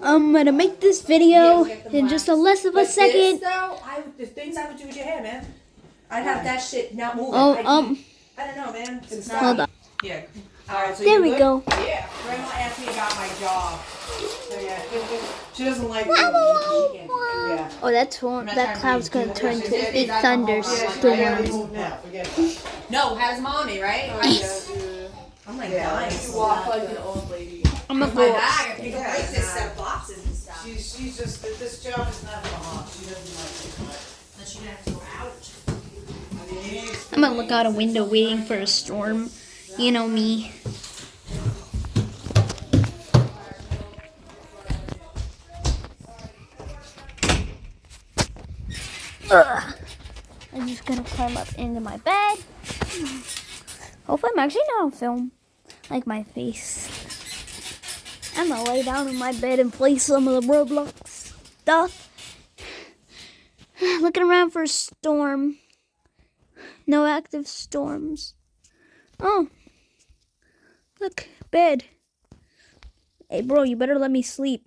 I'm gonna make this video in just a less of a second. The things I would do with your hair, man. I'd have that shit not moving. Oh, I don't know, man. It's hold on. Yeah. All right, so There you we good? go. Yeah. Grandma asked me about my job. So yeah, she doesn't like. Yeah. Oh, that cloud's gonna turn to a big Yeah, thunderstorm. No, has mommy, right? I'm like dying. You walk like an old lady. I'm gonna My go. bag, I pick up like this set of boxes and stuff. She's just, this job is not for mom. She doesn't like it. Then she's gonna have to go out. I'm gonna look out a window waiting for a storm. You know me. Ugh. I'm just gonna climb up into my bed. Hopefully I'm actually not on film. Like my face. I'm gonna lay down in my bed and play some of the Roblox stuff. Looking around for a storm. No active storms. Oh. Look, bed. Hey bro, you better let me sleep.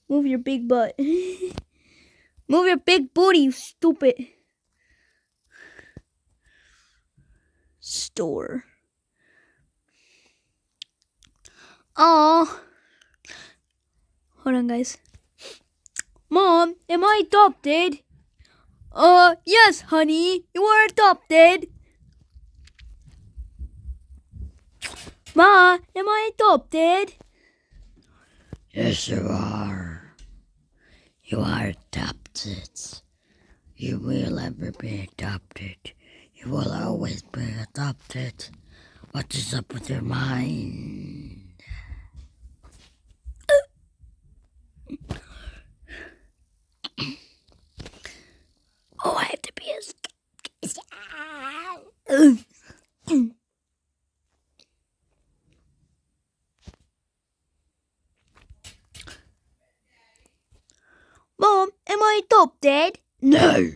Move your big butt. Move your big booty, you stupid. Store. Oh. Hold on, guys. Mom, am I adopted? Yes, honey. You are adopted. Ma, am I adopted? Yes, you are. You are adopted. You will ever be adopted. You will always be adopted. What is up with your mind? Oh, I have to be a... Mom, am I adopted? No.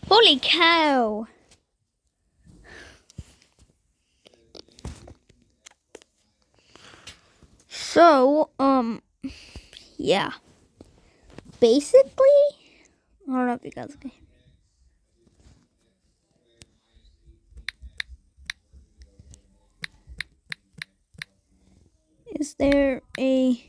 Holy cow. So, yeah. Basically, I don't know if you guys can. Is there a...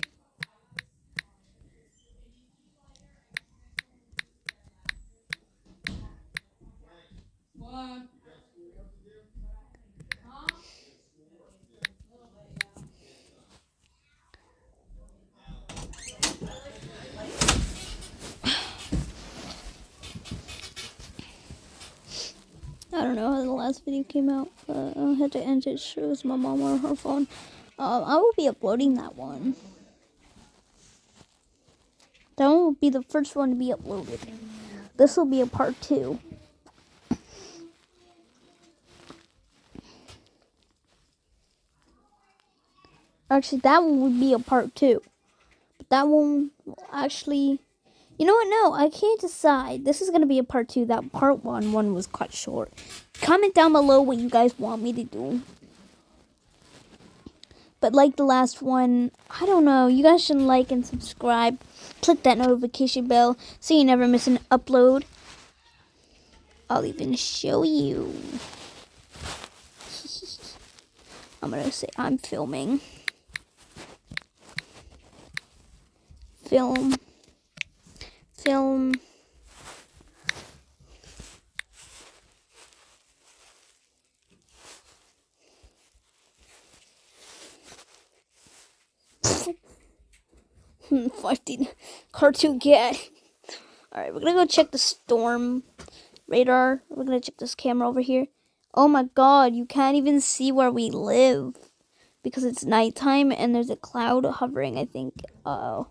I don't know how the last video came out, but I had to end it. It was my mom on her phone. I will be uploading that one. That one will be the first one to be uploaded. This will be a part 2. Actually, that one would be a part 2. But that one will actually... You know what? No, I can't decide. This is going to be a part 2. That part 1 was cut short. Comment down below what you guys want me to do. But like the last one, I don't know. You guys should like and subscribe. Click that notification bell so you never miss an upload. I'll even show you. I'm going to say I'm filming. Film. Cartoon cat. Alright, we're gonna go check the storm radar. We're gonna check this camera over here. Oh my god, you can't even see where we live because it's nighttime and there's a cloud hovering, I think. Uh-oh.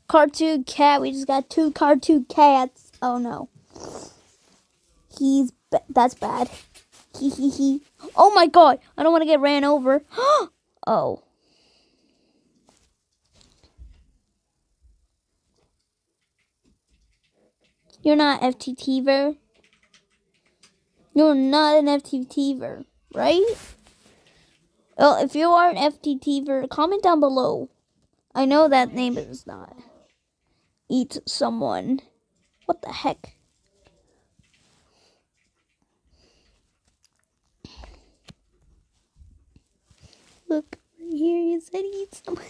Cartoon cat. We just got 2 cartoon cats. Oh no. That's bad. Hee hee hee. Oh my god. I don't want to get ran over. Oh. You're not FTTver. You're not an FTTver, right? Well, if you are an FTTver, comment down below. I know that name is not. Eat someone. What the heck? Look, right here you said eat someone.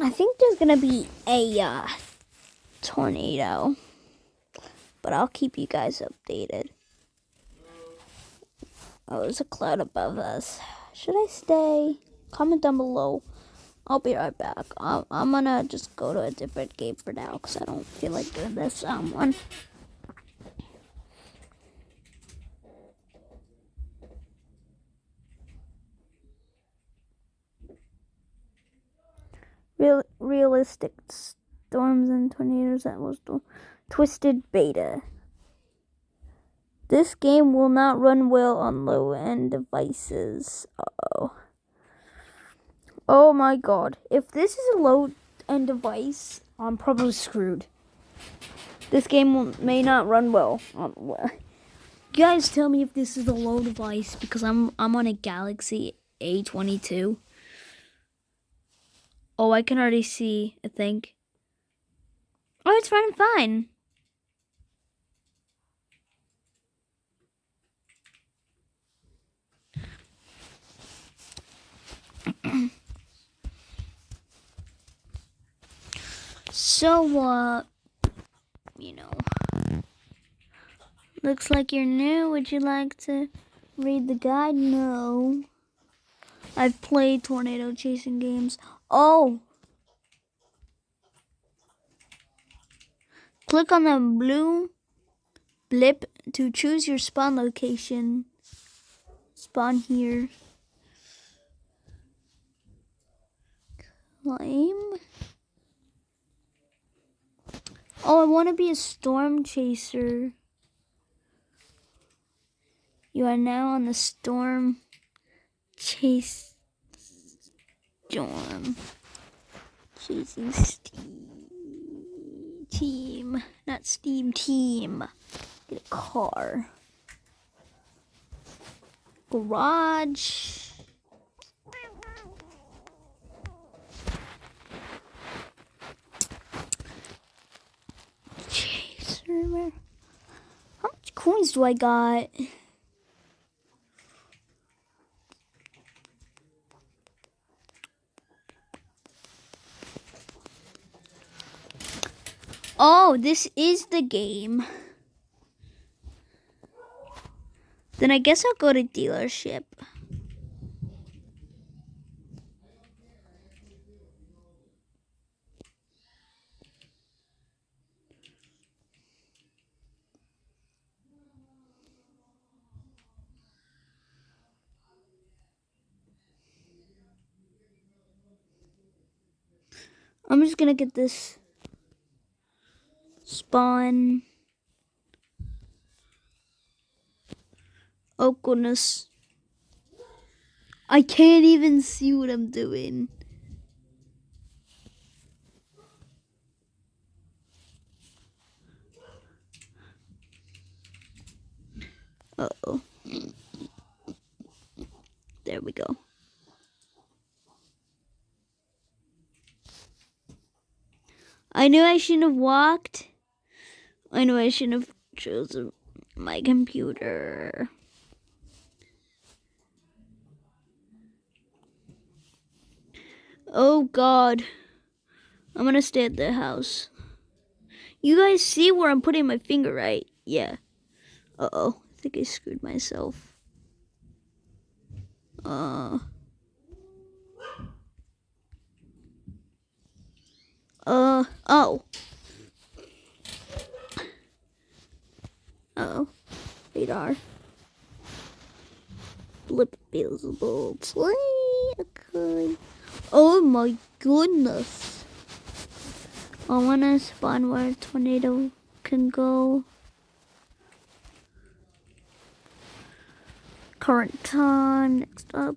I think there's gonna be a tornado, but I'll keep you guys updated. Oh, there's a cloud above us. Should I stay? Comment down below. I'll be right back. I'm gonna just go to a different game for now because I don't feel like doing this one. Realistic storms and tornadoes. That was the Twisted Beta. This game will not run well on low-end devices. Uh-oh. Oh my god. If this is a low-end device, I'm probably screwed. This game may not run well. You guys tell me if this is a low device because I'm on a Galaxy A22. Oh, I can already see, I think. Oh, it's running fine. So, you know, looks like you're new. Would you like to read the guide? No. I've played tornado chasing games. Oh! Click on the blue blip to choose your spawn location. Spawn here. Claim. Oh, I want to be a storm chaser. You are now on the storm chase storm chasing team, not Steam team. Get a car. Garage. Chaser. How much coins do I got? Oh, this is the game. Then I guess I'll go to dealership. I'm just gonna get this spawn. Oh goodness. I can't even see what I'm doing. Uh-oh. There we go. I knew I shouldn't have walked. I knew I shouldn't have chosen my computer. Oh God. I'm gonna stay at the house. You guys see where I'm putting my finger, right? Yeah. Uh-oh. I think I screwed myself. Oh. Uh-oh. Radar. Blip visible. Okay. Oh my goodness. I wanna spawn where a tornado can go. Current time. Next up.